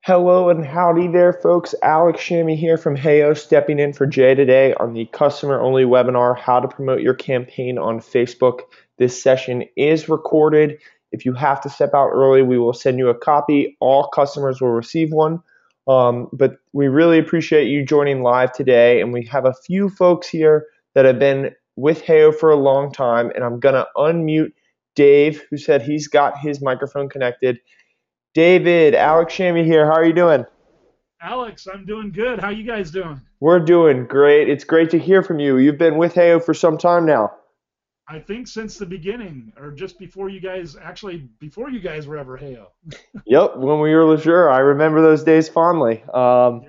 Hello and howdy there, folks. Alex Shammy here from Heyo, stepping in for Jay today on the customer-only webinar, How to Promote Your Campaign on Facebook. This session is recorded. If you have to step out early, we will send you a copy. All customers will receive one. But we really appreciate you joining live today, and we have a few folks here that have been with Heyo for a long time, and I'm going to unmute Dave, who said he's got his microphone connected. David, Alex Shammy here. How are you doing? Alex, I'm doing good. How you guys doing? We're doing great. It's great to hear from you. You've been with Heyo for some time now. I think since the beginning, or just before you guys, before you guys were ever Heyo. Yep, when we were Leisure, I remember those days fondly. Yeah,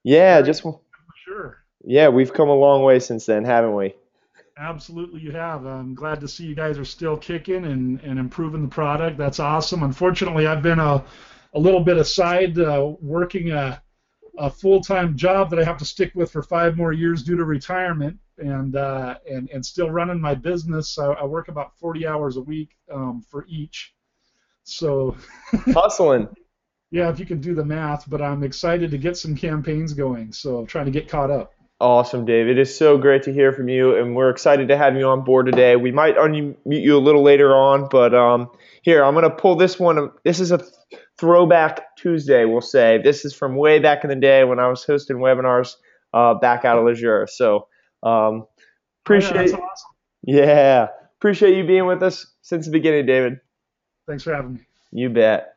Yeah, very just for sure. yeah, we've come a long way since then, haven't we? Absolutely, you have. I'm glad to see you guys are still kicking and improving the product. That's awesome. Unfortunately, I've been a little bit aside working a full-time job that I have to stick with for 5 more years due to retirement, and still running my business. I work about 40 hours a week for each. So Hustling. yeah, if you can do the math, but I'm excited to get some campaigns going. So I'm trying to get caught up. Awesome, Dave. It is so great to hear from you, and we're excited to have you on board today. We might unmute you a little later on, but here, I'm going to pull this one. This is a throwback Tuesday, we'll say. This is from way back in the day when I was hosting webinars back out of Leisure. So Oh yeah, that's appreciate, awesome. yeah, appreciate you being with us since the beginning, David. Thanks for having me. You bet.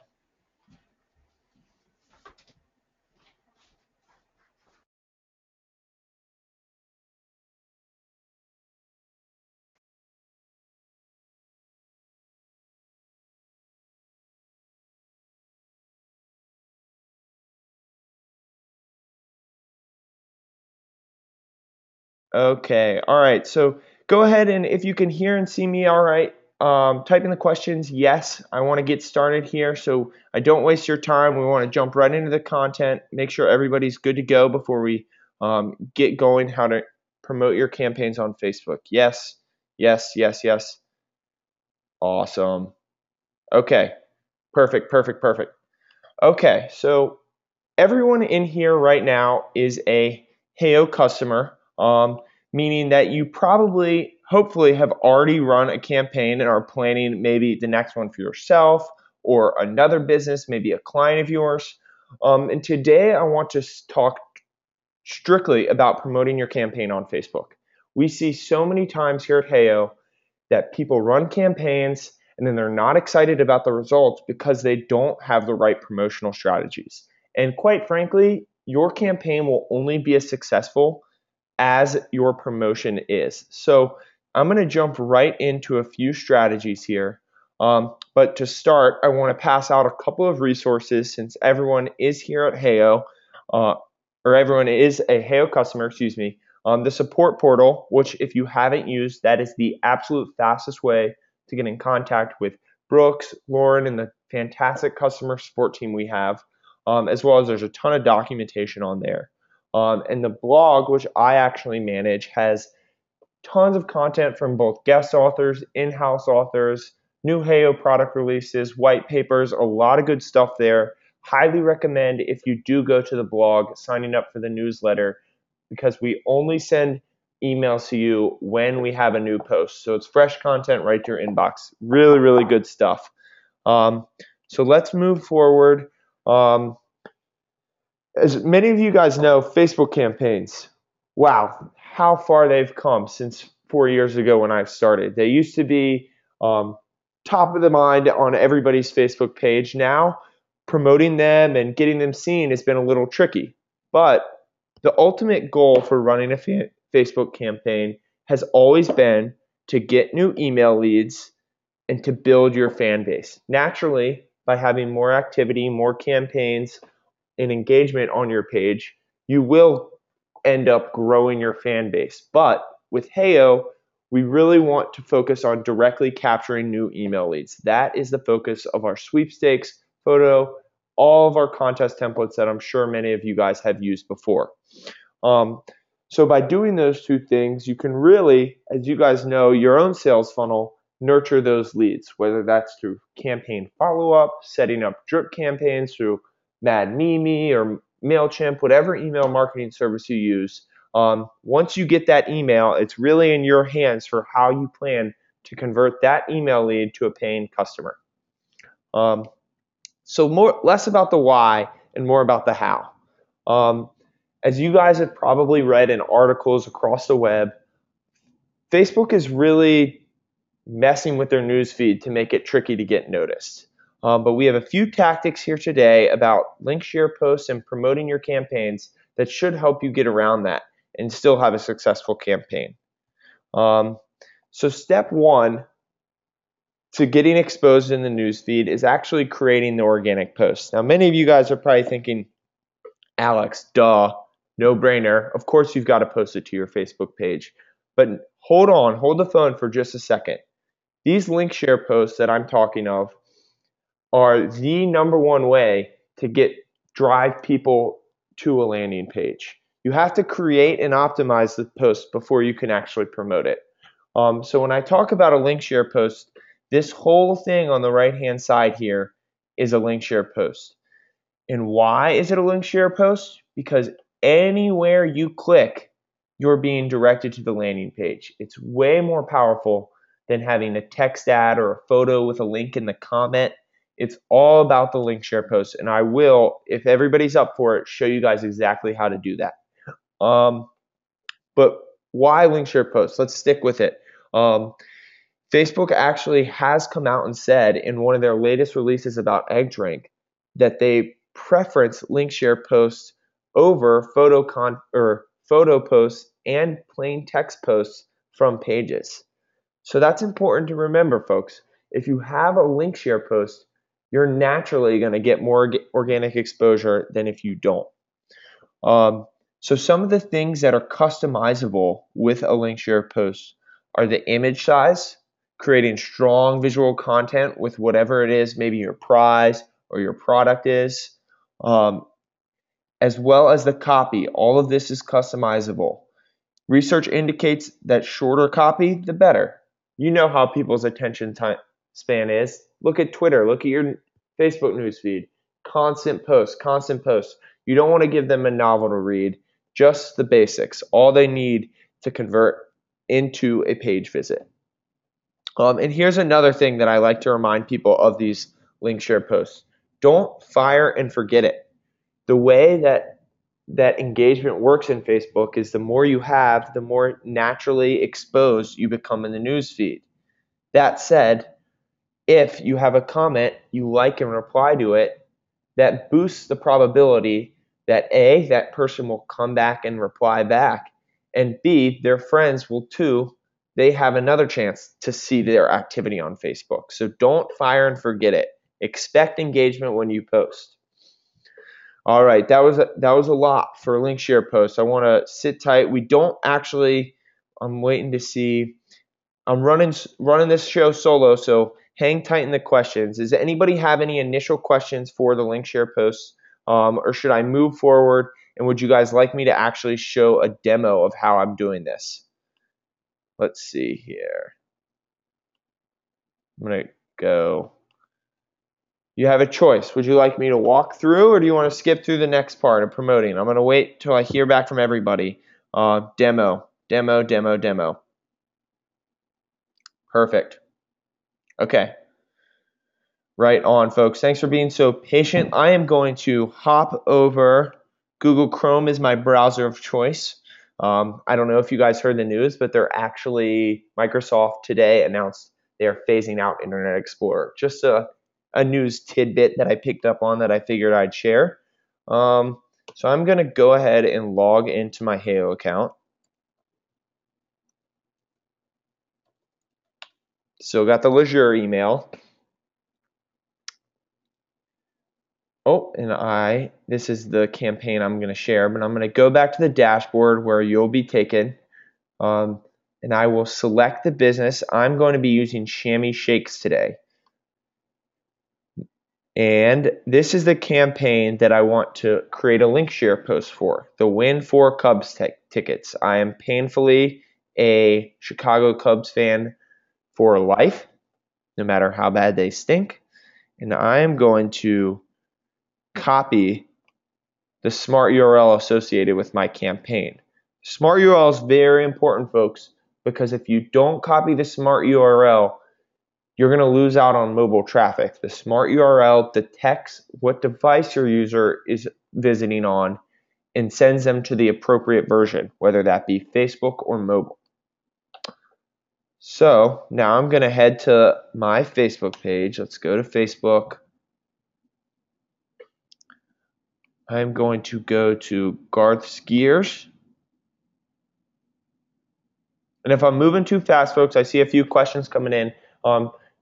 Okay. All right. So go ahead and if you can hear and see me all right, type in the questions. Yes, I want to get started here. So I don't waste your time. We want to jump right into the content, make sure everybody's good to go before we get going, how to promote your campaigns on Facebook. Yes, yes, yes, yes. Awesome. Okay. Perfect, perfect, perfect. Okay. So everyone in here right now is a Heyo customer, meaning that you probably, hopefully, have already run a campaign and are planning maybe the next one for yourself or another business, maybe a client of yours. And today I want to talk strictly about promoting your campaign on Facebook. We see so many times here at Heyo that people run campaigns and then they're not excited about the results because they don't have the right promotional strategies. And quite frankly, your campaign will only be as successful as your promotion is. So I'm going to jump right into a few strategies here. But to start, I want to pass out a couple of resources since everyone is here at Heyo, uh, or everyone is a Heyo customer, excuse me. The support portal, which if you haven't used, that is the absolute fastest way to get in contact with Brooks, Lauren, and the fantastic customer support team we have, as well as there's a ton of documentation on there. And the blog, which I actually manage, has tons of content from both guest authors, in-house authors, new Heyo product releases, white papers, a lot of good stuff there. Highly recommend if you do go to the blog, signing up for the newsletter because we only send emails to you when we have a new post. So it's fresh content right to your inbox. Really, really good stuff. So let's move forward. As many of you guys know, Facebook campaigns, wow, how far they've come since 4 years ago when I started. They used to be top of the mind on everybody's Facebook page. Now, promoting them and getting them seen has been a little tricky. But the ultimate goal for running a Facebook campaign has always been to get new email leads and to build your fan base. Naturally, by having more activity, more campaigns, and engagement on your page, you will end up growing your fan base. But with Heyo, we really want to focus on directly capturing new email leads. That is the focus of our sweepstakes, photo, all of our contest templates that I'm sure many of you guys have used before. So by doing those two things, you can really, as you guys know, your own sales funnel, nurture those leads, whether that's through campaign follow-up, setting up drip campaigns through MadMimi or MailChimp, whatever email marketing service you use. Once you get that email, it's really in your hands for how you plan to convert that email lead to a paying customer. So less about the why and more about the how. As you guys have probably read in articles across the web, Facebook is really messing with their newsfeed to make it tricky to get noticed. But we have a few tactics here today about link share posts and promoting your campaigns that should help you get around that and still have a successful campaign. So step one to getting exposed in the newsfeed is actually creating the organic post. Now, many of you guys are probably thinking, Alex, duh, no brainer. Of course, you've got to post it to your Facebook page. But hold the phone for just a second. These link share posts that I'm talking of are the number one way to drive people to a landing page. You have to create and optimize the post before you can actually promote it. So when I talk about a link share post, this whole thing on the right-hand side here is a link share post. And why is it a link share post? Because anywhere you click, you're being directed to the landing page. It's way more powerful than having a text ad or a photo with a link in the comment. It's all about the link share post. And I will, if everybody's up for it, show you guys exactly how to do that. But why link share posts? Let's stick with it. Facebook actually has come out and said in one of their latest releases about Egg Drink that they preference link share posts over photo posts and plain text posts from pages. So that's important to remember, folks. If you have a link share post, you're naturally going to get more organic exposure than if you don't. So some of the things that are customizable with a link share post are the image size, creating strong visual content with whatever it is, maybe your prize or your product is, as well as the copy. All of this is customizable. Research indicates that shorter copy, the better. You know how people's attention span is. Look at Twitter, look at your Facebook newsfeed. Constant posts, constant posts. You don't want to give them a novel to read, just the basics, all they need to convert into a page visit. And here's another thing that I like to remind people of these link share posts. Don't fire and forget it. The way that engagement works in Facebook is the more you have, the more naturally exposed you become in the newsfeed. That said, if you have a comment, you like and reply to it, that boosts the probability that A, that person will come back and reply back, and B, their friends will too. They have another chance to see their activity on Facebook. So don't fire and forget it. Expect engagement when you post. All right, that was a lot for link share posts. I want to sit tight. We don't actually. I'm waiting to see. I'm running this show solo, so hang tight in the questions. Does anybody have any initial questions for the link share posts, or should I move forward? And would you guys like me to actually show a demo of how I'm doing this? Let's see here. I'm gonna go. You have a choice. Would you like me to walk through, or do you want to skip through the next part of promoting? I'm going to wait till I hear back from everybody. Demo. Perfect. Okay. Right on, folks. Thanks for being so patient. I am going to hop over. Google Chrome is my browser of choice. I don't know if you guys heard the news, but Microsoft today announced they are phasing out Internet Explorer. Just a news tidbit that I picked up on that I figured I'd share. So I'm going to go ahead and log into my Halo account. Still got the Leisure email. Oh, and this is the campaign I'm going to share, but I'm going to go back to the dashboard where you'll be taken, and I will select the business. I'm going to be using Chamois Shakes today. And this is the campaign that I want to create a link share post for, the Win 4 Cubs tickets. I am painfully a Chicago Cubs fan for life, no matter how bad they stink. And I am going to copy the smart URL associated with my campaign. Smart URL is very important, folks, because if you don't copy the smart URL, you're going to lose out on mobile traffic. The smart URL detects what device your user is visiting on and sends them to the appropriate version, whether that be Facebook or mobile. So now I'm going to head to my Facebook page. Let's go to Facebook. I'm going to go to Garth Skiers. And if I'm moving too fast, folks, I see a few questions coming in.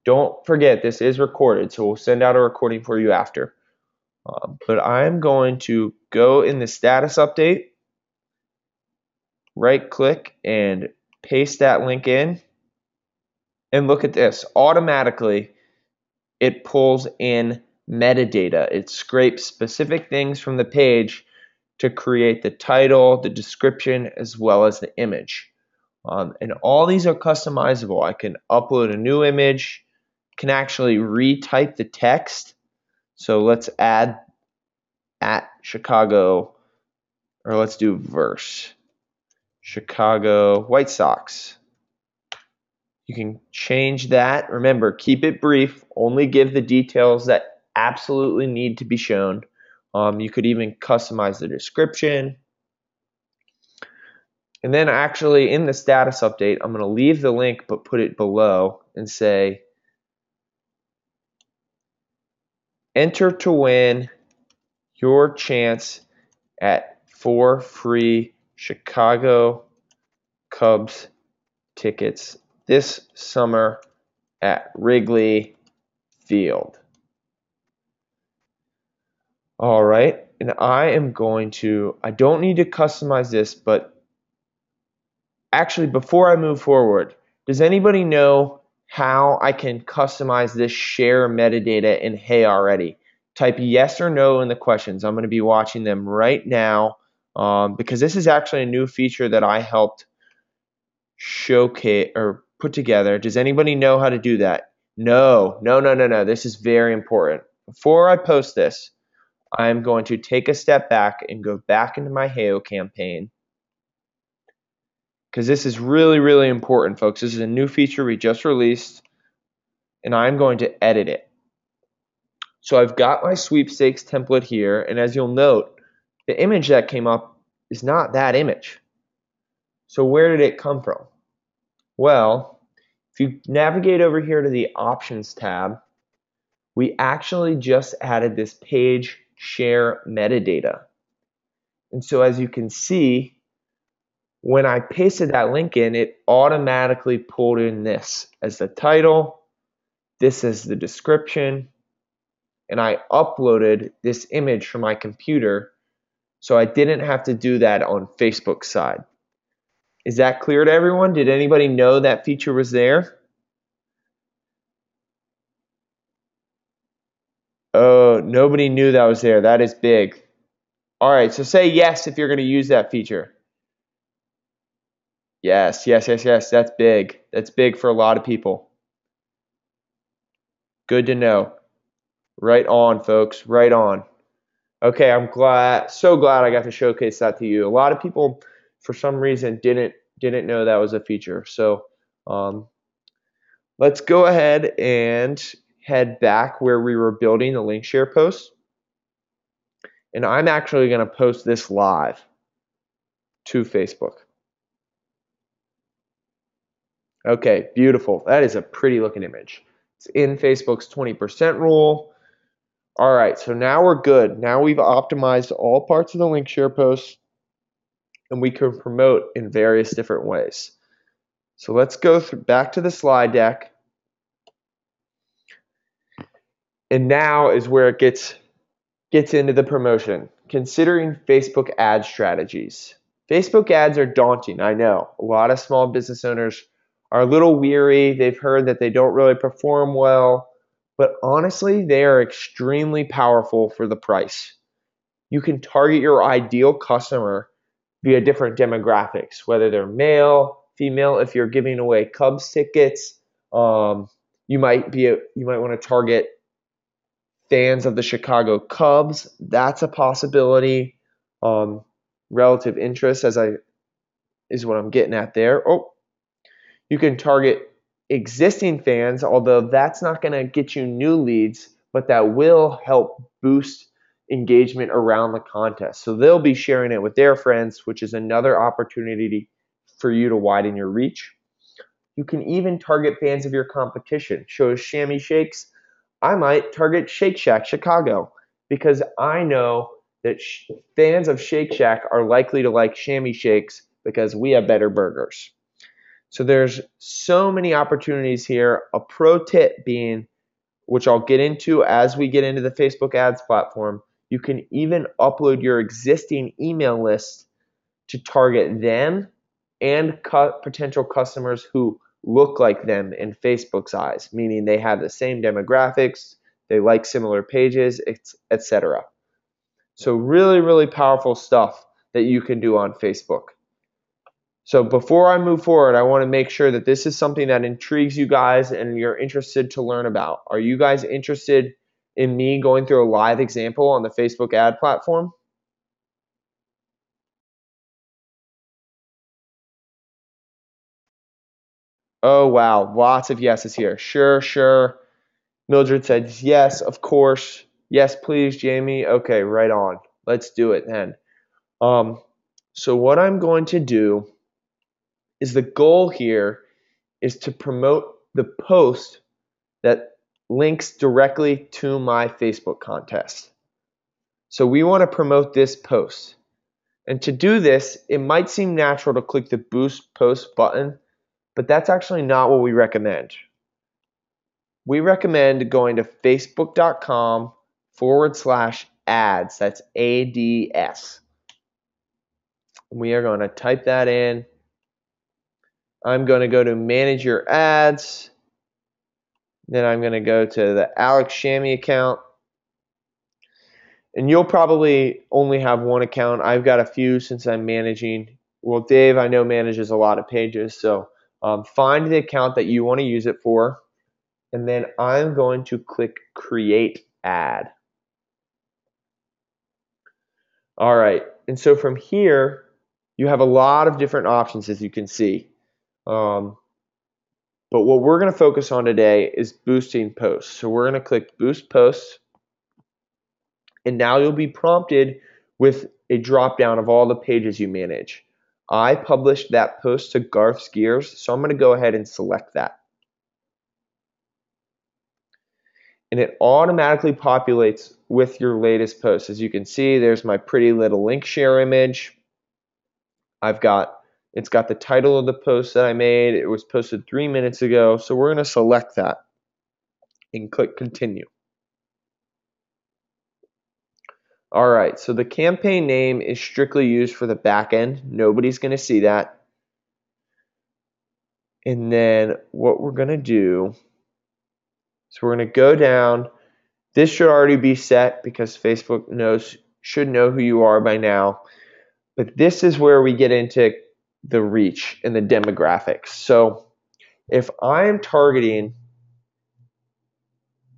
Don't forget, this is recorded, so we'll send out a recording for you after. But I'm going to go in the status update, right click and paste that link in. And look at this, automatically it pulls in metadata. It scrapes specific things from the page to create the title, the description, as well as the image. And all these are customizable. I can upload a new image, can actually retype the text. So let's add at Chicago, or let's do verse. Chicago White Sox. You can change that. Remember, keep it brief. Only give the details that absolutely need to be shown. You could even customize the description. And then actually in the status update, I'm going to leave the link but put it below and say, enter to win your chance at 4 free Chicago Cubs tickets this summer at Wrigley Field. All right, and I don't need to customize this, but actually before I move forward, does anybody know how I can customize this share metadata in Hey Already? Type yes or no in the questions. I'm going to be watching them right now because this is actually a new feature that I helped showcase or put together. Does anybody know how to do that? No. This is very important. Before I post this, I'm going to take a step back and go back into my Heyo campaign because this is really, really important, folks. This is a new feature we just released, and I'm going to edit it. So I've got my sweepstakes template here, and as you'll note, the image that came up is not that image. So where did it come from? Well, if you navigate over here to the Options tab, we actually just added this page share metadata. And so as you can see, when I pasted that link in, it automatically pulled in this as the title, this is the description, and I uploaded this image from my computer, so I didn't have to do that on Facebook's side. Is that clear to everyone? Did anybody know that feature was there? Oh, nobody knew that was there. That is big. All right, so say yes if you're going to use that feature. Yes. That's big. That's big for a lot of people. Good to know. Right on, folks. Right on. Okay, I'm so glad I got to showcase that to you. A lot of people, for some reason, didn't know that was a feature. So let's go ahead and head back where we were building the link share post. And I'm actually going to post this live to Facebook. Okay, beautiful. That is a pretty looking image. It's in Facebook's 20% rule. All right, so now we're good. Now we've optimized all parts of the link share post, and we can promote in various different ways. So let's go back to the slide deck. And now is where it gets into the promotion. Considering Facebook ad strategies. Facebook ads are daunting, I know. A lot of small business owners are a little weary. They've heard that they don't really perform well. But honestly, they are extremely powerful for the price. You can target your ideal customer via different demographics, whether they're male, female. If you're giving away Cubs tickets, you might want to target fans of the Chicago Cubs. That's a possibility. Relative interest, is what I'm getting at there. Oh, you can target existing fans, although that's not going to get you new leads, but that will help boost engagement around the contest. So they'll be sharing it with their friends, which is another opportunity for you to widen your reach. You can even target fans of your competition. Shows Shammy Shakes. I might target Shake Shack Chicago because I know that fans of Shake Shack are likely to like Shammy Shakes because we have better burgers. So there's so many opportunities here. A pro tip being, which I'll get into as we get into the Facebook ads platform, you can even upload your existing email list to target them and potential customers who look like them in Facebook's eyes, meaning they have the same demographics, they like similar pages, etc. So really, really powerful stuff that you can do on Facebook. So before I move forward, I want to make sure that this is something that intrigues you guys and you're interested to learn about. Are you guys interested in me going through a live example on the Facebook ad platform? Oh, wow. Lots of yeses here. Sure, sure. Mildred said, yes, of course. Yes, please, Jamie. Okay, right on. Let's do it then. So what I'm going to do is the goal here is to promote the post that links directly to my Facebook contest. So we want to promote this post. And to do this, it might seem natural to click the boost post button, but that's actually not what we recommend. We recommend going to facebook.com/ads. That's ADS. We are going to type that in. I'm going to go to manage your ads. Then I'm going to go to the Alex Shammy account. And you'll probably only have one account. I've got a few since I'm managing. Well, Dave, I know manages a lot of pages. So find the account that you want to use it for. And then I'm going to click create ad. All right. And so from here, you have a lot of different options, as you can see. But what we're going to focus on today is boosting posts. So we're going to click boost posts. And now you'll be prompted with a drop down of all the pages you manage. I published that post to Garth's Gears, so I'm going to go ahead and select that. And it automatically populates with your latest post. As you can see, there's my pretty little link share image. It's got the title of the post that I made. It was posted 3 minutes ago, so we're going to select that and click continue. All right, so the campaign name is strictly used for the back end. Nobody's going to see that. And then what we're going to do is we're going to go down. This should already be set because Facebook should know who you are by now. But this is where we get into the reach and the demographics. So if I am targeting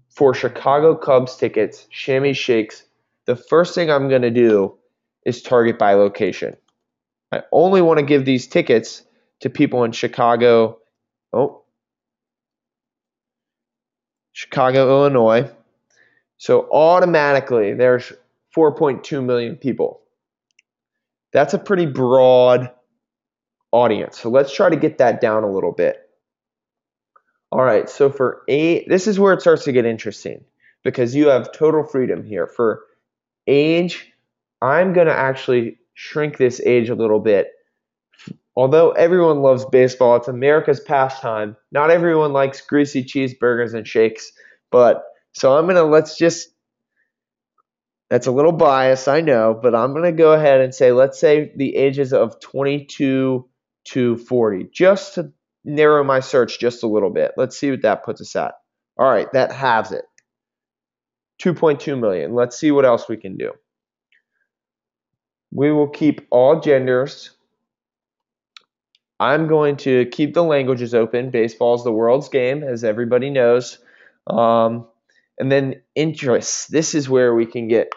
for Chicago Cubs tickets, Shammy Shakes, the first thing I'm going to do is target by location. I only want to give these tickets to people in Chicago, Illinois. So automatically there's 4.2 million people. That's a pretty broad audience. So let's try to get that down a little bit. All right, so this is where it starts to get interesting because you have total freedom here. For age, I'm going to actually shrink this age a little bit. Although everyone loves baseball, it's America's pastime. Not everyone likes greasy cheeseburgers and shakes, but so that's a little biased, I know, but I'm going to go ahead and say, let's say the ages of 22 to 40, just to narrow my search just a little bit. Let's see what that puts us at. All right, that halves it. 2.2 million. Let's see what else we can do. We will keep all genders. I'm going to keep the languages open. Baseball is the world's game, as everybody knows. And And then interests. This is where we can get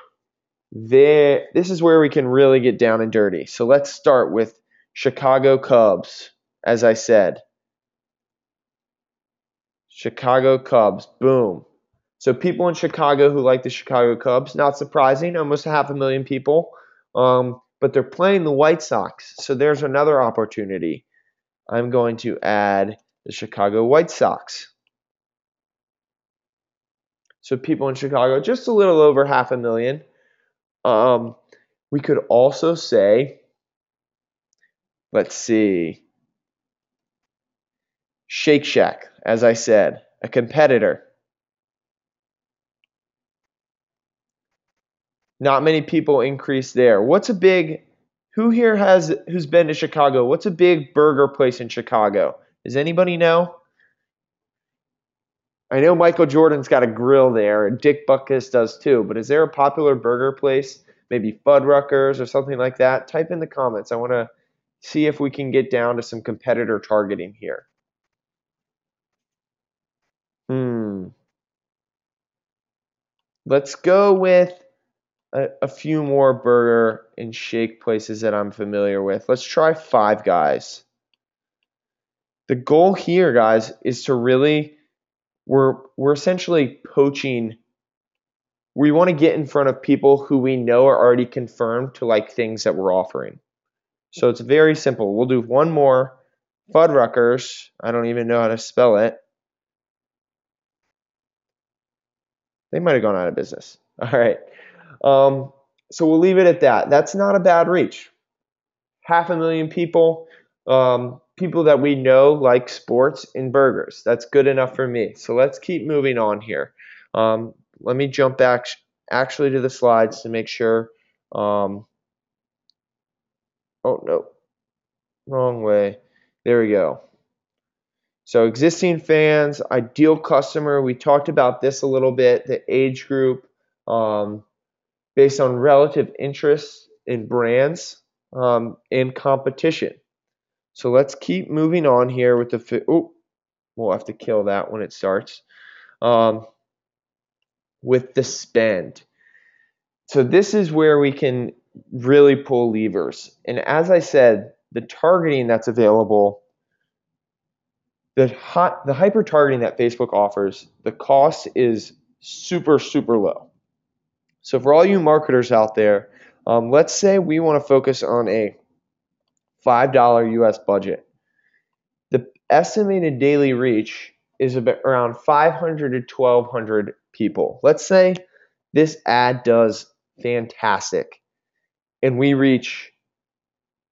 there. This is where we can really get down and dirty. So let's start with Chicago Cubs. As I said, Chicago Cubs. Boom. So people in Chicago who like the Chicago Cubs, not surprising, almost 500,000 people. But they're playing the White Sox. So there's another opportunity. I'm going to add the Chicago White Sox. So people in Chicago, just a little over 500,000. We could also say, let's see, Shake Shack, as I said, a competitor. Not many people increase there. Who's been to Chicago? What's a big burger place in Chicago? Does anybody know? I know Michael Jordan's got a grill there, and Dick Butkus does too, but is there a popular burger place? Maybe Fuddruckers or something like that? Type in the comments. I want to see if we can get down to some competitor targeting here. Let's go with a few more burger and shake places that I'm familiar with. Let's try Five Guys. The goal here, guys, is to really, we're essentially poaching. We want to get in front of people who we know are already confirmed to like things that we're offering. So it's very simple. We'll do one more. Fuddruckers. I don't even know how to spell it. They might have gone out of business. All right. So we'll leave it at that. That's not a bad reach. 500,000 people, people that we know like sports and burgers. That's good enough for me. So let's keep moving on here. Let me jump back actually to the slides to make sure. Oh, no. Wrong way. There we go. So existing fans, ideal customer. We talked about this a little bit, the age group, based on relative interest in brands and competition. So let's keep moving on here with we'll have to kill that when it starts. With the spend. So this is where we can really pull levers. And as I said, the targeting that's available, the hyper targeting that Facebook offers, the cost is super, super low. So for all you marketers out there, let's say we want to focus on a $5 US budget. The estimated daily reach is around 500 to 1,200 people. Let's say this ad does fantastic and we reach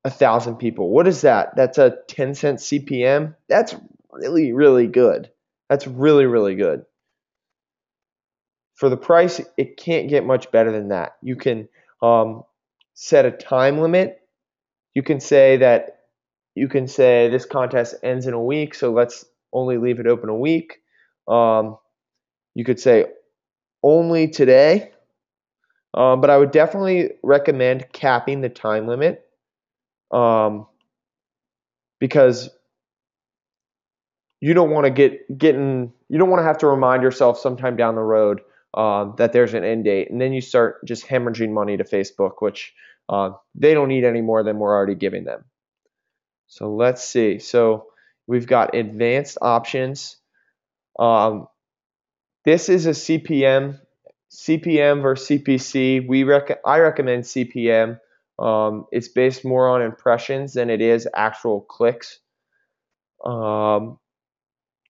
1,000 people. What is that? That's a 10-cent CPM. That's really, really good. That's really, really good. For the price, it can't get much better than that. You can set a time limit. You can say this contest ends in a week, so let's only leave it open a week. You could say only today, but I would definitely recommend capping the time limit because you don't want to you don't want to have to remind yourself sometime down the road that there's an end date, and then you start just hemorrhaging money to Facebook, which they don't need any more than we're already giving them. So let's see. So we've got advanced options. This is a CPM versus CPC. I recommend CPM. It's based more on impressions than it is actual clicks. And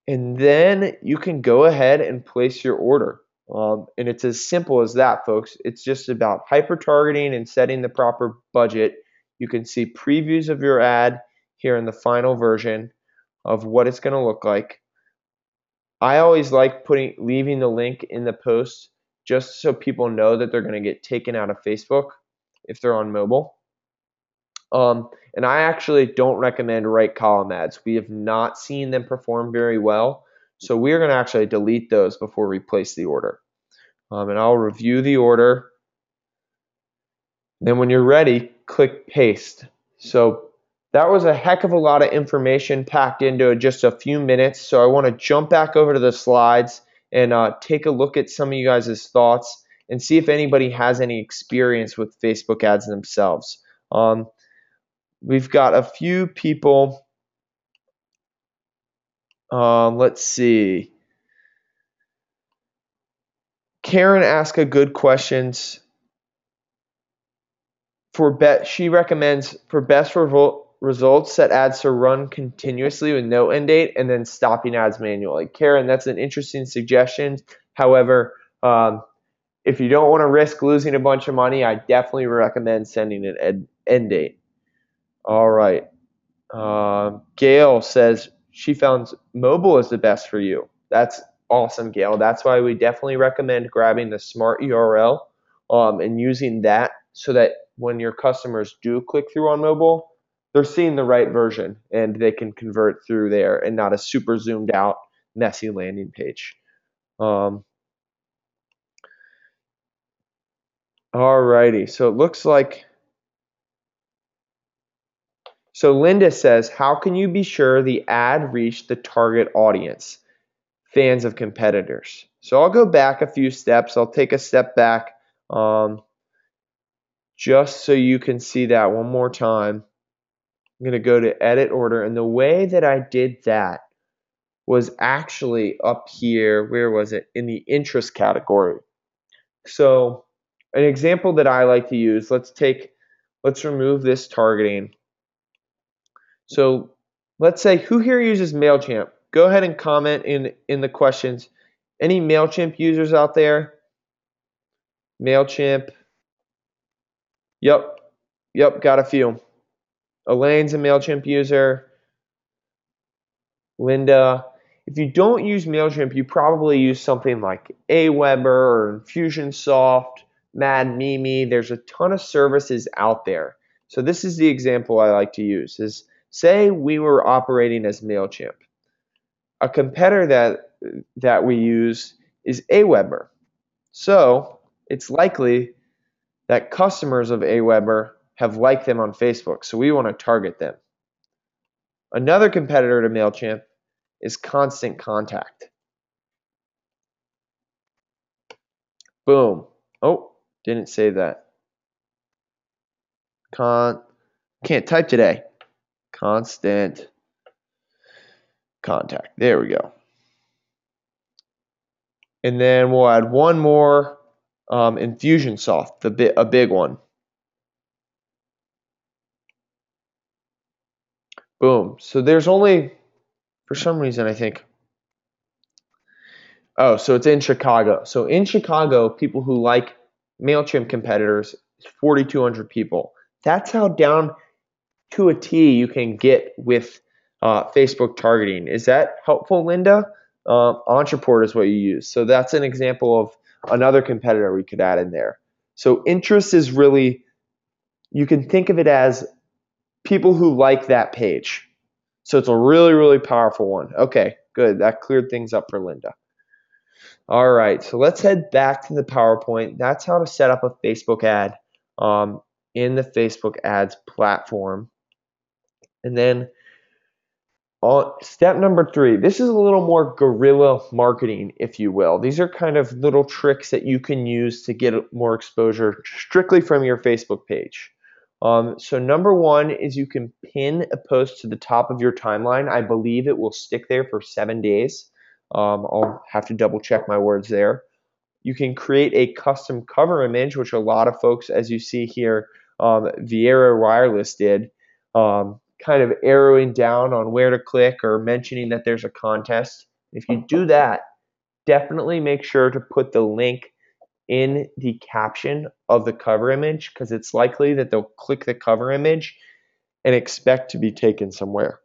then you can go ahead and place your order. And it's as simple as that, folks. It's just about hyper targeting and setting the proper budget. You can see previews of your ad here in the final version of what it's going to look like. I always like leaving the link in the post just so people know that they're going to get taken out of Facebook if they're on mobile. And I actually don't recommend right column ads. We have not seen them perform very well. So we're going to actually delete those before we place the order. And I'll review the order. Then when you're ready, click paste. So that was a heck of a lot of information packed into just a few minutes. So I want to jump back over to the slides and take a look at some of you guys' thoughts and see if anybody has any experience with Facebook ads themselves. We've got a few people. Let's see. Karen asked a good questions. She recommends for best results, set ads to run continuously with no end date and then stopping ads manually. Karen, that's an interesting suggestion. However, if you don't want to risk losing a bunch of money, I definitely recommend sending an end date. All right. Gail says she found mobile is the best for you. That's awesome, Gail. That's why we definitely recommend grabbing the smart URL and using that so that when your customers do click through on mobile, they're seeing the right version and they can convert through there and not a super zoomed out, messy landing page. Alrighty, so it looks like. So Linda says, how can you be sure the ad reached the target audience, fans of competitors? So I'll go back a few steps. I'll take a step back just so you can see that one more time. I'm going to go to edit order, and the way that I did that was actually up here. Where was it? In the interest category. So an example that I like to use, let's remove this targeting. So let's say, who here uses MailChimp? Go ahead and comment in the questions. Any MailChimp users out there? MailChimp. Yep, got a few. Elaine's a MailChimp user. Linda. If you don't use MailChimp, you probably use something like Aweber or Infusionsoft, Mad Mimi. There's a ton of services out there. So this is the example I like to use is, say we were operating as MailChimp. A competitor that we use is Aweber. So it's likely that customers of Aweber have liked them on Facebook, so we want to target them. Another competitor to MailChimp is Constant Contact. Boom. Oh, didn't save that. Can't type today. Constant Contact. There we go. And then we'll add one more, Infusionsoft, a big one. Boom. So there's only, for some reason, I think. Oh, so it's in Chicago. So in Chicago, people who like MailChimp competitors is 4,200 people. That's how down to a T you can get with Facebook targeting. Is that helpful, Linda? Entreport is what you use. So that's an example of another competitor we could add in there. So interest is really, you can think of it as people who like that page. So it's a really, really powerful one. Okay, good. That cleared things up for Linda. All right, so let's head back to the PowerPoint. That's how to set up a Facebook ad in the Facebook ads platform. And then step number 3, this is a little more guerrilla marketing, if you will. These are kind of little tricks that you can use to get more exposure strictly from your Facebook page. So number 1 is you can pin a post to the top of your timeline. I believe it will stick there for 7 days. I'll have to double check my words there. You can create a custom cover image, which a lot of folks, as you see here, Vieira Wireless did, kind of arrowing down on where to click or mentioning that there's a contest. If you do that, definitely make sure to put the link in the caption of the cover image, because it's likely that they'll click the cover image and expect to be taken somewhere.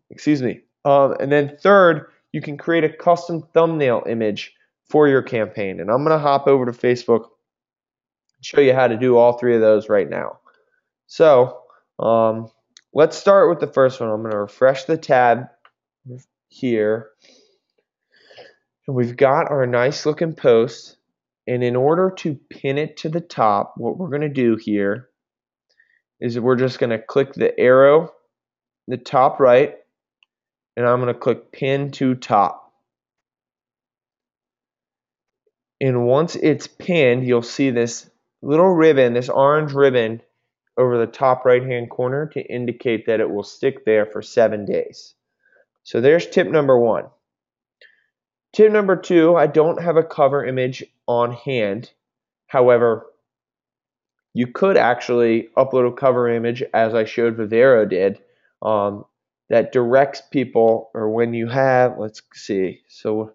Excuse me. And then third, you can create a custom thumbnail image for your campaign. And I'm going to hop over to Facebook and show you how to do all 3 of those right now. So let's start with the first one. I'm going to refresh the tab here. And we've got our nice looking post. And in order to pin it to the top, what we're going to do here is we're just going to click the arrow, the top right, and I'm going to click pin to top. And once it's pinned, you'll see this little ribbon, this orange ribbon over the top right-hand corner to indicate that it will stick there for 7 days. So there's tip number 1. Tip number 2, I don't have a cover image on hand. However, you could actually upload a cover image as I showed Vivero did, that directs people, or when you have, let's see, so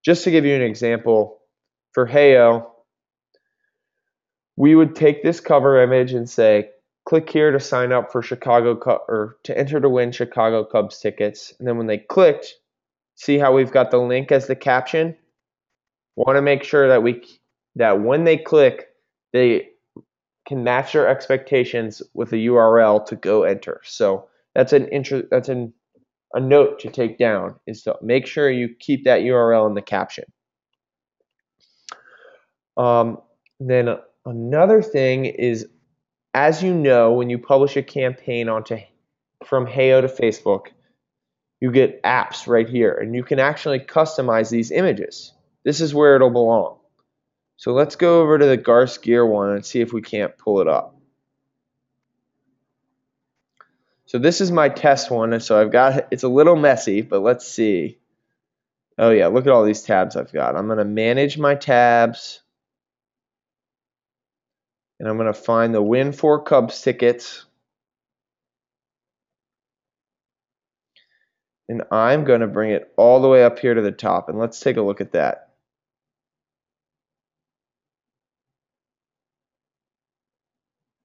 just to give you an example, for Heyo, we would take this cover image and say, click here to sign up for Chicago or to enter to win Chicago Cubs tickets. And then when they clicked, see how we've got the link as the caption? Want to make sure that when they click, they can match their expectations with a URL to go enter. So that's a note to take down, is to make sure you keep that URL in the caption. Then another thing is, as you know, when you publish a campaign from Heyo to Facebook, you get apps right here, and you can actually customize these images. This is where it'll belong. So let's go over to the Garce Gear one and see if we can't pull it up. So this is my test one, and so it's a little messy, but let's see. Oh yeah, look at all these tabs I've got. I'm going to manage my tabs, and I'm going to find the Win 4 Cubs tickets. And I'm going to bring it all the way up here to the top, and let's take a look at that.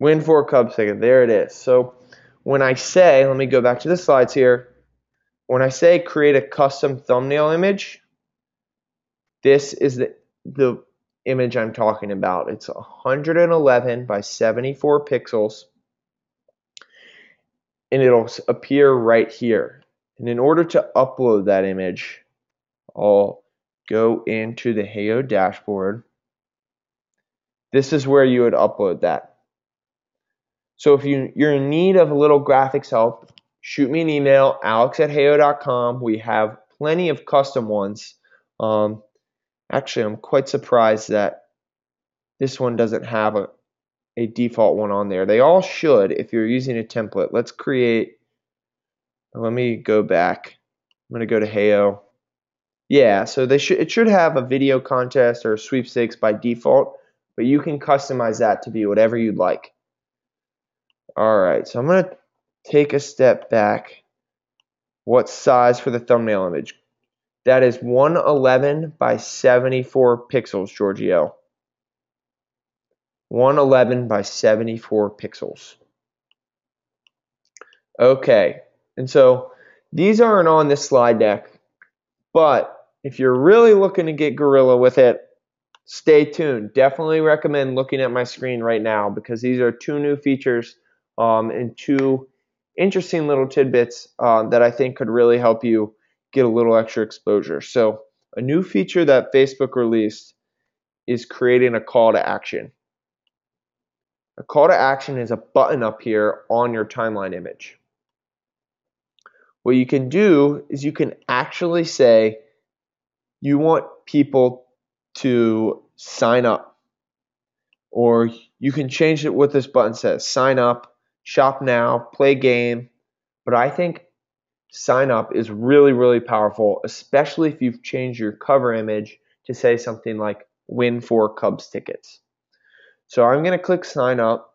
Win 4 Cubs ticket, there it is. So when I say, let me go back to the slides here. When I say create a custom thumbnail image, this is the image I'm talking about. It's 111 by 74 pixels, and it'll appear right here. And in order to upload that image, I'll go into the Heyo dashboard. This is where you would upload that. So if you're in need of a little graphics help, shoot me an email, alex@heyo.com. We have plenty of custom ones. Actually, I'm quite surprised that this one doesn't have a default one on there. They all should if you're using a template. Let me go back. I'm going to go to Heyo. Yeah, so it should have a video contest or a sweepstakes by default, but you can customize that to be whatever you'd like. Alright, so I'm going to take a step back. What size for the thumbnail image? That is 111 by 74 pixels, Giorgio. 111 by 74 pixels. Okay, and so these aren't on this slide deck, but if you're really looking to get Guerrilla with it, stay tuned. Definitely recommend looking at my screen right now, because these are 2 new features and 2 interesting little tidbits that I think could really help you get a little extra exposure. So a new feature that Facebook released is creating a call to action. A call to action is a button up here on your timeline image. What you can do is you can actually say you want people to sign up, or you can change it what this button says: sign up, shop now, play game. But I think sign up is really, really powerful, especially if you've changed your cover image to say something like Win 4 Cubs tickets. So I'm going to click sign up,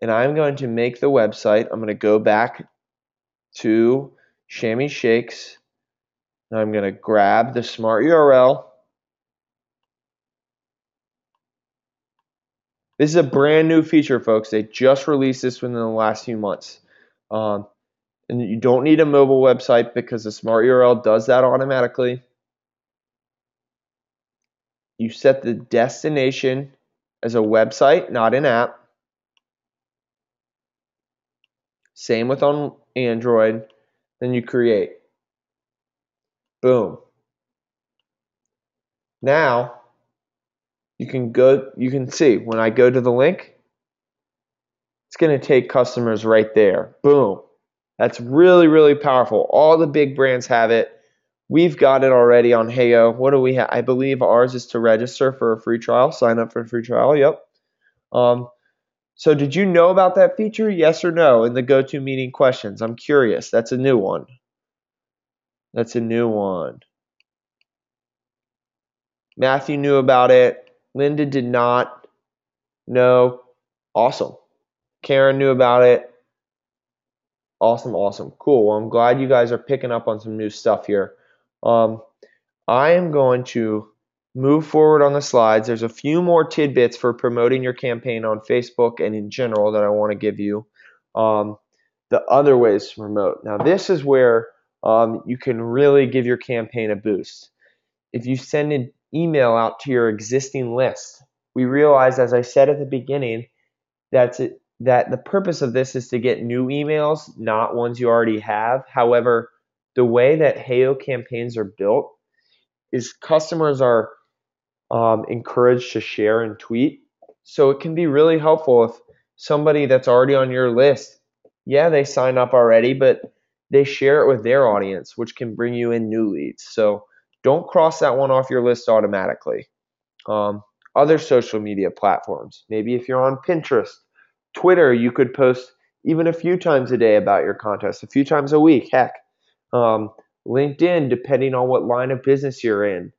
and I'm going to make the website. I'm going to go back to Chamois Shakes, and I'm going to grab the smart URL. This is a brand new feature, folks. They just released this within the last few months. And you don't need a mobile website because the smart URL does that automatically. You set the destination as a website, not an app. Same with on Android. Then you create. Boom. Now you can see when I go to the link, it's going to take customers right there. Boom. That's really, really powerful. All the big brands have it. We've got it already on Heyo. What do we have? I believe ours is to register for a free trial, sign up for a free trial. Yep. Um, so did you know about that feature? Yes or no in the GoToMeeting questions? I'm curious. That's a new one. That's a new one. Matthew knew about it. Linda did not. No. Awesome. Karen knew about it. Awesome, awesome. Cool. Well, I'm glad you guys are picking up on some new stuff here. I am going to move forward on the slides. There's a few more tidbits for promoting your campaign on Facebook and in general that I want to give you. The other ways to promote. Now, this is where you can really give your campaign a boost. If you send an email out to your existing list, we realize, as I said at the beginning, that the purpose of this is to get new emails, not ones you already have. However, the way that Heyo campaigns are built is customers are encouraged to share and tweet. So it can be really helpful if somebody that's already on your list, yeah, they sign up already, but they share it with their audience, which can bring you in new leads. So don't cross that one off your list automatically. Other social media platforms, maybe if you're on Pinterest, Twitter, you could post even a few times a day about your contest, a few times a week, heck. LinkedIn, depending on what line of business you're in.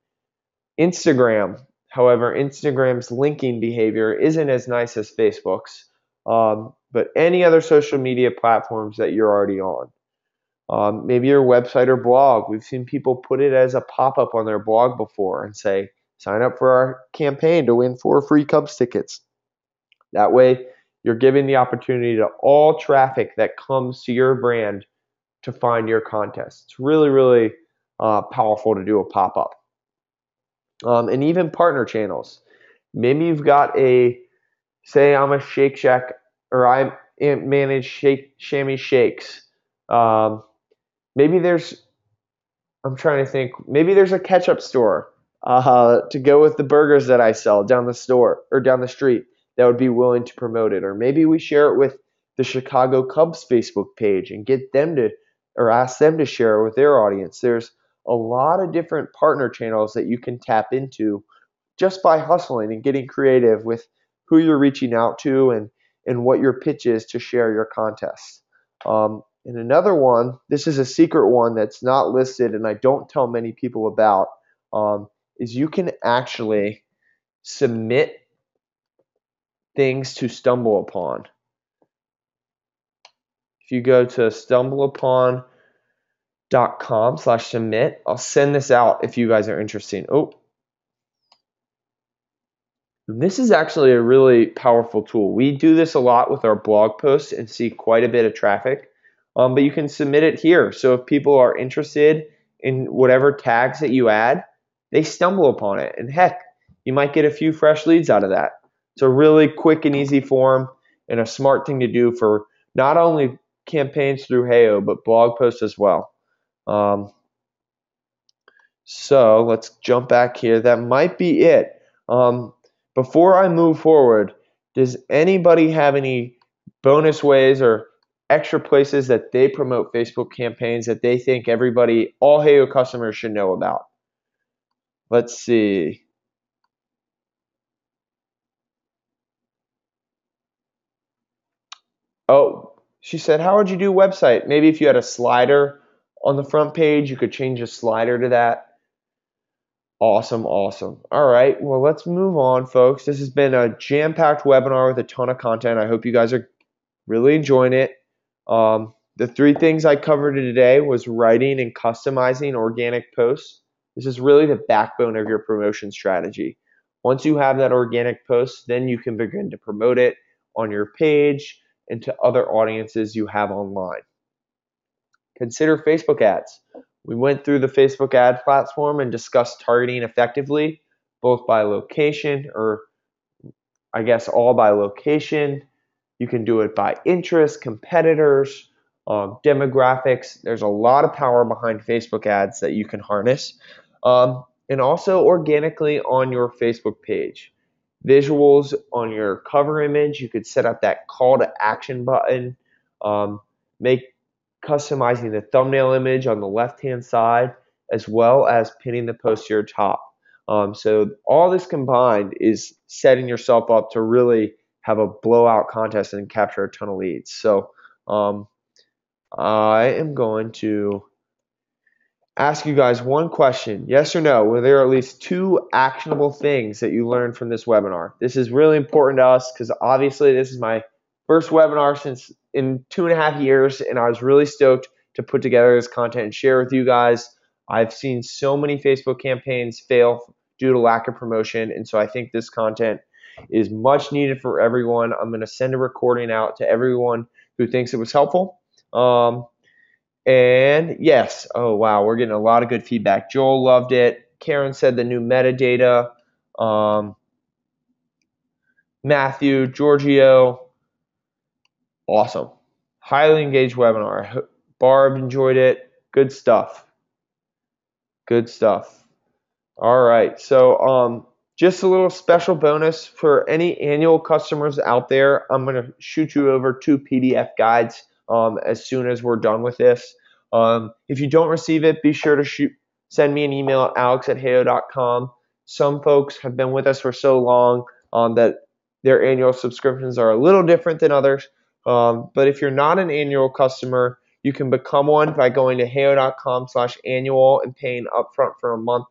Instagram, however, Instagram's linking behavior isn't as nice as Facebook's, but any other social media platforms that you're already on. Maybe your website or blog. We've seen people put it as a pop-up on their blog before and say, sign up for our campaign to win 4 free Cubs tickets. That way, you're giving the opportunity to all traffic that comes to your brand to find your contest. It's really, really powerful to do a pop-up. And even partner channels. Maybe you've got say I'm a Shake Shack, or I manage Shammy Shakes. Maybe I'm trying to think, maybe there's a ketchup store to go with the burgers that I sell down the store or down the street that would be willing to promote it. Or maybe we share it with the Chicago Cubs Facebook page and get them to, or ask them to share it with their audience. There's a lot of different partner channels that you can tap into just by hustling and getting creative with who you're reaching out to and what your pitch is to share your contest. And another one, this is a secret one that's not listed and I don't tell many people about, is you can actually submit things to Stumble Upon. If you go to stumbleupon.com/submit, I'll send this out if you guys are interested. This is actually a really powerful tool. We do this a lot with our blog posts and see quite a bit of traffic, but you can submit it here. So if people are interested in whatever tags that you add, they stumble upon it. And heck, you might get a few fresh leads out of that. It's a really quick and easy form and a smart thing to do for not only campaigns through Heyo, but blog posts as well. So let's jump back here. That might be it. Before I move forward, does anybody have any bonus ways or extra places that they promote Facebook campaigns that they think all Heyo customers should know about? Let's see. Oh, she said, how would you do website? Maybe if you had a slider on the front page, you could change a slider to that. Awesome, awesome. All right, well, let's move on, folks. This has been a jam-packed webinar with a ton of content. I hope you guys are really enjoying it. The 3 things I covered today was writing and customizing organic posts. This is really the backbone of your promotion strategy. Once you have that organic post, then you can begin to promote it on your page and to other audiences you have online. Consider Facebook ads. We went through the Facebook ad platform and discussed targeting effectively, both by location, or I guess all by location. You can do it by interest, competitors, demographics. There's a lot of power behind Facebook ads that you can harness. And also organically on your Facebook page. Visuals on your cover image. You could set up that call to action button. Make customizing the thumbnail image on the left-hand side as well as pinning the post to your top. So all this combined is setting yourself up to really have a blowout contest and capture a ton of leads. So I am going to ask you guys one question, yes or no. Were there at least 2 actionable things that you learned from this webinar? This is really important to us because obviously this is my first webinar since in 2.5 years, and I was really stoked to put together this content and share with you guys. I've seen so many Facebook campaigns fail due to lack of promotion, and so I think this content is much needed for everyone. I'm going to send a recording out to everyone who thinks it was helpful. And yes, oh wow, we're getting a lot of good feedback. Joel loved it. Karen said the new metadata. Matthew, Giorgio, awesome. Highly engaged webinar. Barb enjoyed it. Good stuff. Good stuff. All right, so just a little special bonus for any annual customers out there. I'm going to shoot you over 2 PDF guides as soon as we're done with this. If you don't receive it, be sure to send me an email at alex@heyo.com. Some folks have been with us for so long that their annual subscriptions are a little different than others. But if you're not an annual customer, you can become one by going to heyo.com/annual and paying upfront for a month.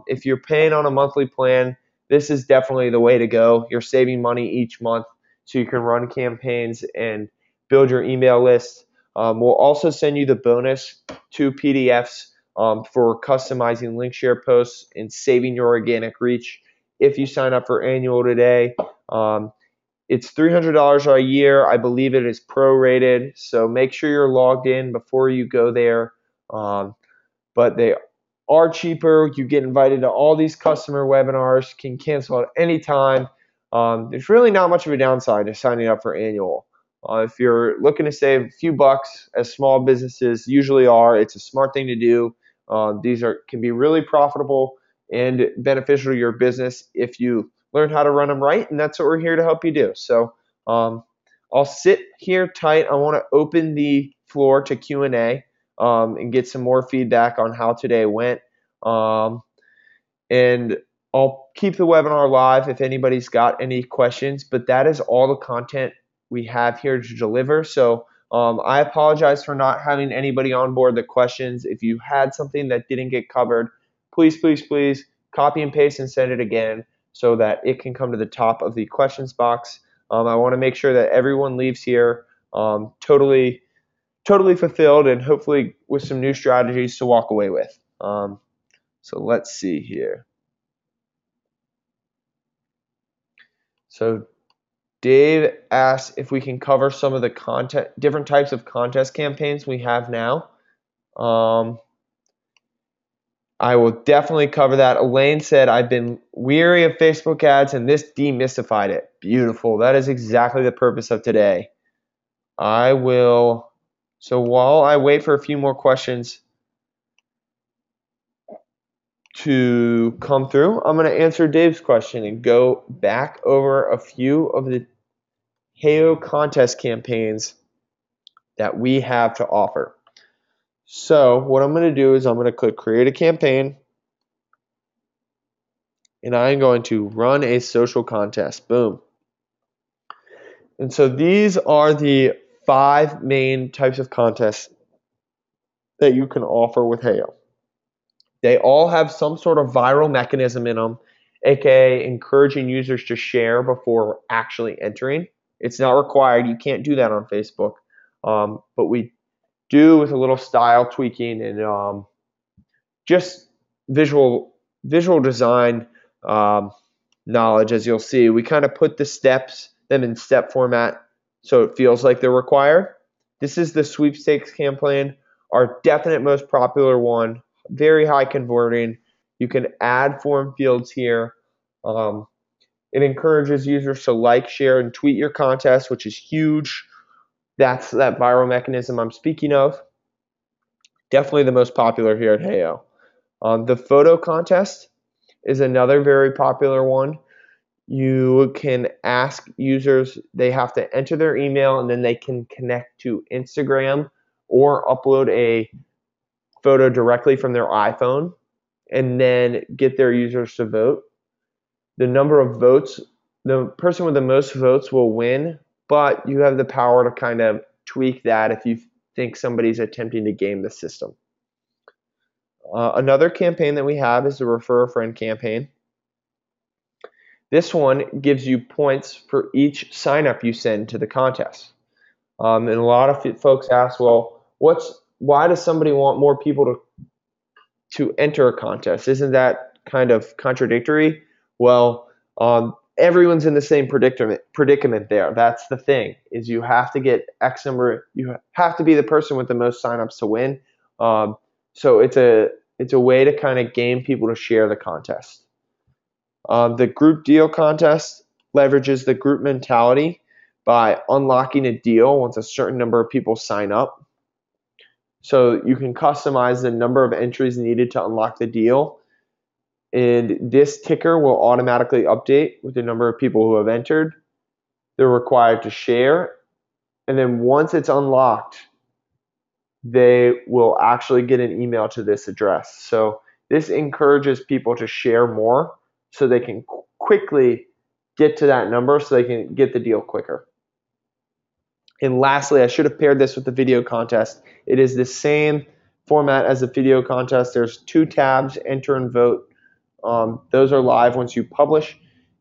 If you're paying on a monthly plan, this is definitely the way to go. You're saving money each month so you can run campaigns and build your email list. We'll also send you the bonus 2 PDFs for customizing link share posts and saving your organic reach if you sign up for annual today. It's $300 a year. I believe it is prorated, so make sure you're logged in before you go there. But they are cheaper. You get invited to all these customer webinars, can cancel at any time. There's really not much of a downside to signing up for annual. If you're looking to save a few bucks, as small businesses usually are, it's a smart thing to do. These can be really profitable and beneficial to your business if you learn how to run them right, and that's what we're here to help you do. So I'll sit here tight. I want to open the floor to Q&A and get some more feedback on how today went. And I'll keep the webinar live if anybody's got any questions, but that is all the content we have here to deliver. So I apologize for not having anybody on board the questions. If you had something that didn't get covered, please copy and paste and send it again so that it can come to the top of the questions box. I want to make sure that everyone leaves here totally fulfilled and hopefully with some new strategies to walk away with. So let's see here. So Dave asked if we can cover some of the different types of contest campaigns we have now. I will definitely cover that. Elaine said, I've been weary of Facebook ads and this demystified it. Beautiful. That is exactly the purpose of today. So while I wait for a few more questions to come through, I'm going to answer Dave's question and go back over a few of the Heyo contest campaigns that we have to offer. So what I'm going to do is I'm going to click create a campaign and I'm going to run a social contest. Boom. And so these are the 5 main types of contests that you can offer with Heyo. They all have some sort of viral mechanism in them, aka encouraging users to share before actually entering. It's not required. You can't do that on Facebook. But we do with a little style tweaking and just visual design knowledge, as you'll see. We kind of put them in step format so it feels like they're required. This is the sweepstakes campaign, our definite most popular one, very high converting. You can add form fields here. It encourages users to like, share, and tweet your contest, which is huge. That's that viral mechanism I'm speaking of. Definitely the most popular here at Heyo. The photo contest is another very popular one. You can ask users, they have to enter their email and then they can connect to Instagram or upload a photo directly from their iPhone and then get their users to vote. The number of votes, the person with the most votes will win, but you have the power to kind of tweak that if you think somebody's attempting to game the system. Another campaign that we have is the Refer a Friend campaign. This one gives you points for each sign up you send to the contest. And a lot of folks ask, well, why does somebody want more people to enter a contest? Isn't that kind of contradictory? Well, everyone's in the same predicament there. That's the thing, is you have to get X number, you have to be the person with the most signups to win. So it's a way to kind of game people to share the contest. The group deal contest leverages the group mentality by unlocking a deal once a certain number of people sign up. So you can customize the number of entries needed to unlock the deal. And this ticker will automatically update with the number of people who have entered. They're required to share. And then once it's unlocked, they will actually get an email to this address. So this encourages people to share more so they can quickly get to that number so they can get the deal quicker. And lastly, I should have paired this with the video contest. It is the same format as the video contest. There's 2 tabs, enter and vote. Those are live once you publish,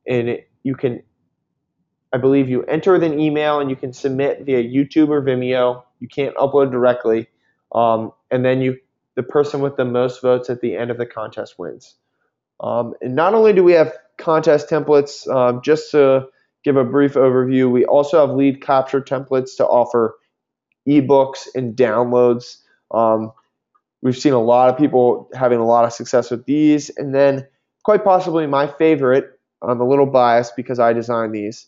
and you can, I believe you enter with an email and you can submit via YouTube or Vimeo. You can't upload directly. And then the person with the most votes at the end of the contest wins. And not only do we have contest templates, just to give a brief overview, we also have lead capture templates to offer ebooks and downloads. We've seen a lot of people having a lot of success with these. And then quite possibly my favorite, I'm a little biased because I designed these,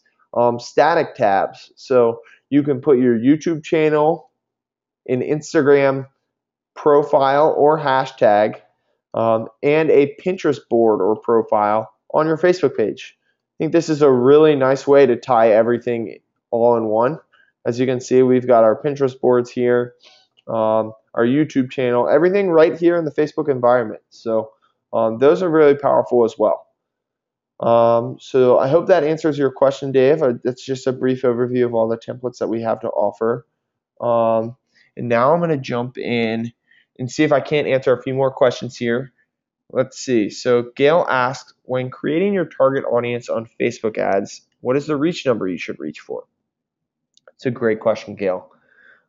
static tabs. So you can put your YouTube channel, an Instagram profile or hashtag, and a Pinterest board or profile on your Facebook page. I think this is a really nice way to tie everything all in one. As you can see, we've got our Pinterest boards here, our YouTube channel, everything right here in the Facebook environment. So those are really powerful as well. So I hope that answers your question, Dave. That's just a brief overview of all the templates that we have to offer. And now I'm going to jump in and see if I can't answer a few more questions here. Let's see. So Gail asked, when creating your target audience on Facebook ads, what is the reach number you should reach for? It's a great question, Gail.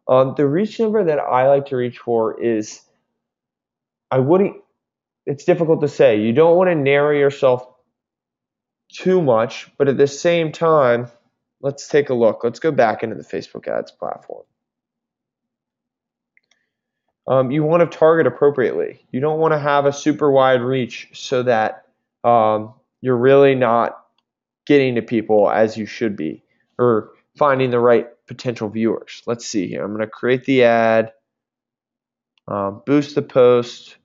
The reach number that I like to reach for is, it's difficult to say. You don't want to narrow yourself too much, but at the same time, let's take a look. Let's go back into the Facebook ads platform. You want to target appropriately. You don't want to have a super wide reach so that you're really not getting to people as you should be or finding the right potential viewers. Let's see here. I'm going to create the ad, boost the post.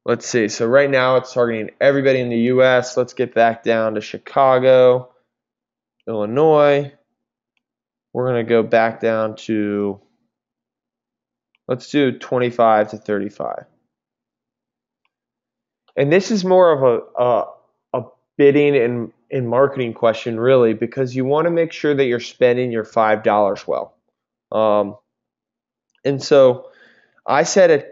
Let's see. So right now it's targeting everybody in the U.S. Let's get back down to Chicago, Illinois. We're going to go back down to, let's do 25 to 35. And this is more of a bidding and marketing question, really, because you want to make sure that you're spending your $5 well. And so I set a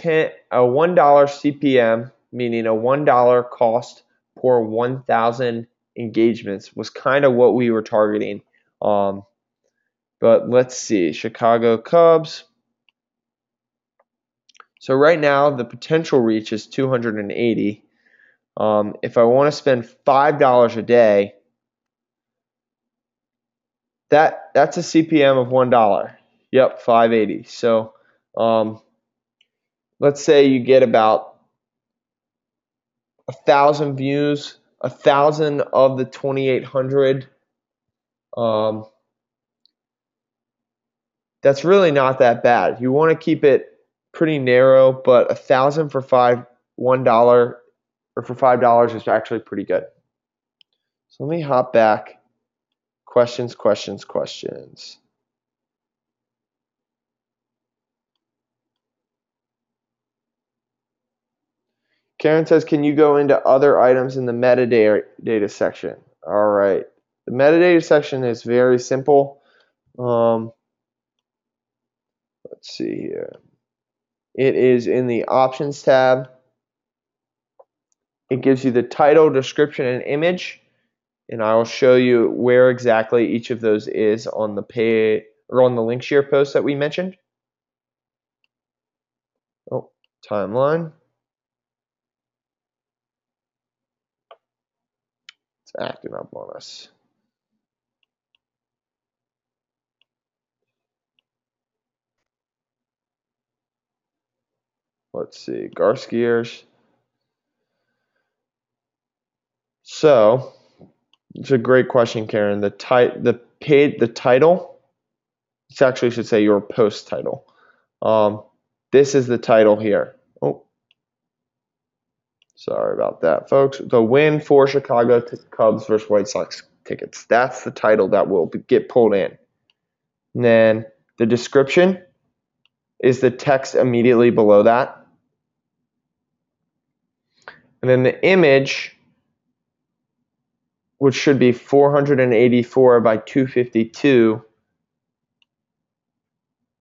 $1 CPM, meaning a $1 cost per 1,000 engagements was kind of what we were targeting. But let's see, Chicago Cubs. So right now the potential reach is 280. If I want to spend $5 a day, that's a CPM of $1. Yep, 580. So let's say you get about 1,000 views, 1,000 of the 2,800. That's really not that bad. You want to keep it pretty narrow, but 1,000 for $1 or for $5 is actually pretty good. So let me hop back Questions, questions, questions. Karen says, can you go into other items in the metadata section? All right. The metadata section is very simple. Let's see here. It is in the options tab. It gives you the title, description, and image. And I will show you where exactly each of those is on the page or on the link share post that we mentioned. Oh, timeline. It's acting up on us. Let's see, Garskiers. So it's a great question, Karen. The title. It actually should say your post title. This is the title here. Oh, sorry about that, folks. The win for Chicago Cubs versus White Sox tickets. That's the title that will get pulled in. And then the description is the text immediately below that. And then the image, which should be 484 by 252,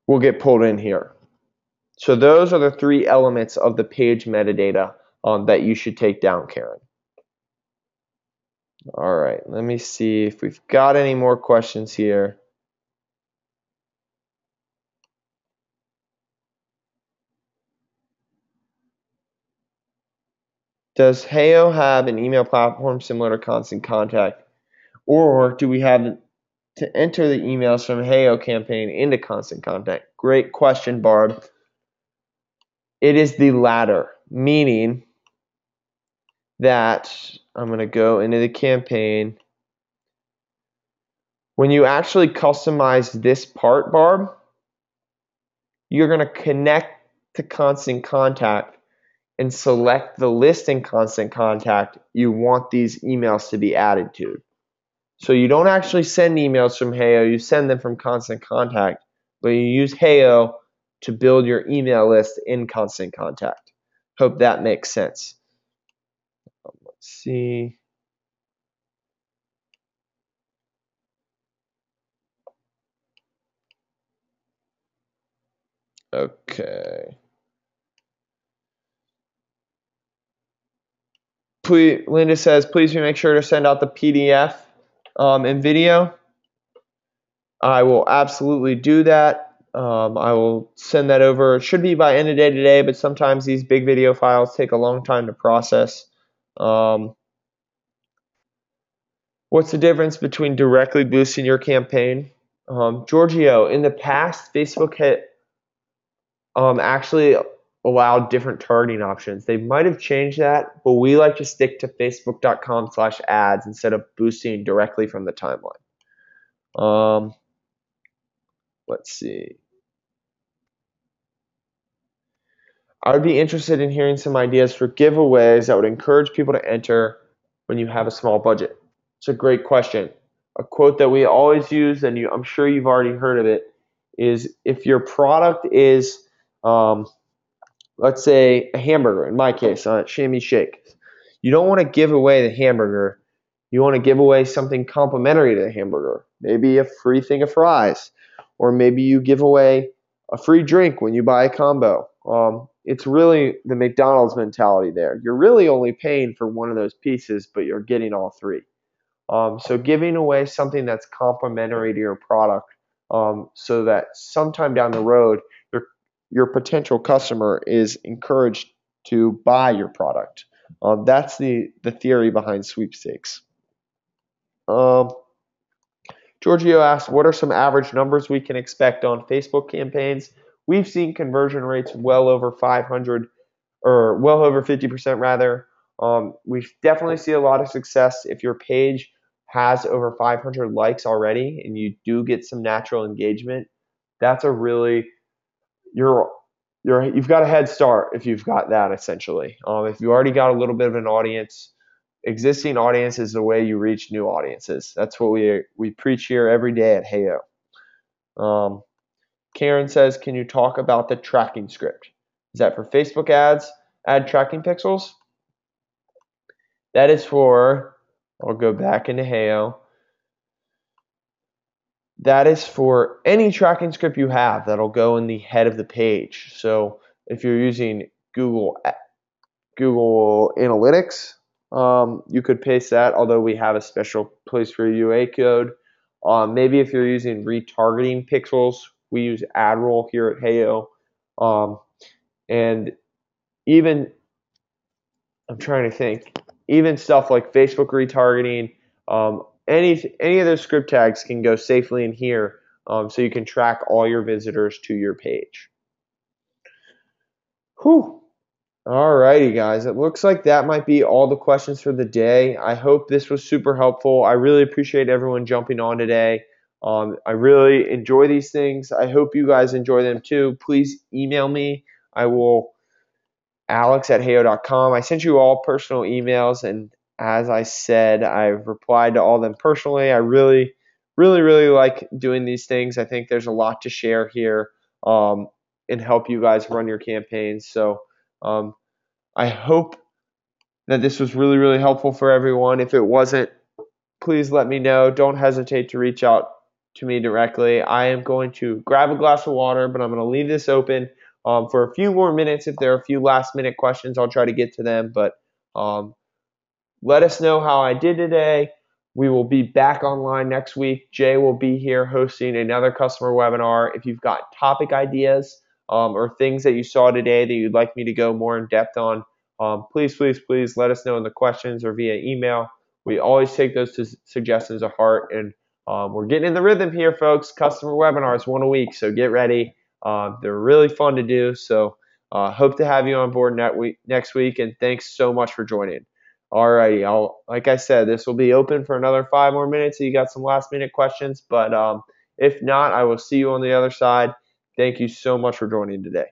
will get pulled in here. So those are the three elements of the page metadata that you should take down, Karen. All right, let me see if we've got any more questions here. Does Heyo have an email platform similar to Constant Contact? Or do we have to enter the emails from Heyo campaign into Constant Contact? Great question, Barb. It is the latter, meaning that I'm going to go into the campaign. When you actually customize this part, Barb, you're going to connect to Constant Contact and select the list in Constant Contact you want these emails to be added to. So you don't actually send emails from Heyo, you send them from Constant Contact, but you use Heyo to build your email list in Constant Contact. Hope that makes sense. Let's see. Okay. Linda says, please make sure to send out the PDF and video. I will absolutely do that. I will send that over. It should be by end of day today, but sometimes these big video files take a long time to process. What's the difference between directly boosting your campaign? Giorgio, in the past, Facebook had actually allowed different targeting options. They might have changed that, but we like to stick to facebook.com/ads instead of boosting directly from the timeline. Let's see. I would be interested in hearing some ideas for giveaways that would encourage people to enter when you have a small budget. It's a great question. A quote that we always use, and I'm sure you've already heard of it, is if your product is, let's say, a hamburger, in my case, Shammy Shake, you don't want to give away the hamburger. You want to give away something complimentary to the hamburger, maybe a free thing of fries, or maybe you give away a free drink when you buy a combo. It's really the McDonald's mentality there. You're really only paying for one of those pieces, but you're getting all three. So giving away something that's complementary to your product, so that sometime down the road, your potential customer is encouraged to buy your product. That's the theory behind sweepstakes. Giorgio asked, what are some average numbers we can expect on Facebook campaigns? We've seen conversion rates well over 500 or well over 50% rather. We definitely see a lot of success if your page has over 500 likes already and you do get some natural engagement. That's a really, you've got a head start if you've got that essentially. If you already got a little bit of an audience, existing audience is the way you reach new audiences. That's what we preach here every day at Heyo. Karen says, can you talk about the tracking script? Is that for Facebook ads, ad tracking pixels? That is for, I'll go back into Heyo. That is for any tracking script you have that'll go in the head of the page. So if you're using Google Analytics, you could paste that, although we have a special place for UA code. Maybe if you're using retargeting pixels, we use AdRoll here at Heyo. And even, I'm trying to think, even stuff like Facebook retargeting, any of those script tags can go safely in here, so you can track all your visitors to your page. Whew. Alrighty, guys. It looks like that might be all the questions for the day. I hope this was super helpful. I really appreciate everyone jumping on today. I really enjoy these things. I hope you guys enjoy them too. Please email me. I will alex@heyo.com. I sent you all personal emails, and as I said, I've replied to all of them personally. I really, really, really like doing these things. I think there's a lot to share here, and help you guys run your campaigns. So I hope that this was really, really helpful for everyone. If it wasn't, please let me know. Don't hesitate to reach out to me directly. I am going to grab a glass of water, but I'm going to leave this open for a few more minutes. If there are a few last minute questions, I'll try to get to them. But let us know how I did today. We will be back online next week. Jay will be here hosting another customer webinar. If you've got topic ideas or things that you saw today that you'd like me to go more in depth on, please, please, please let us know in the questions or via email. We always take those suggestions to heart, and we're getting in the rhythm here, folks. Customer webinars, one a week, so get ready. They're really fun to do, so hope to have you on board next week, and thanks so much for joining. Alrighty, like I said, this will be open for another 5 more minutes. So you got some last minute questions, but if not, I will see you on the other side. Thank you so much for joining today.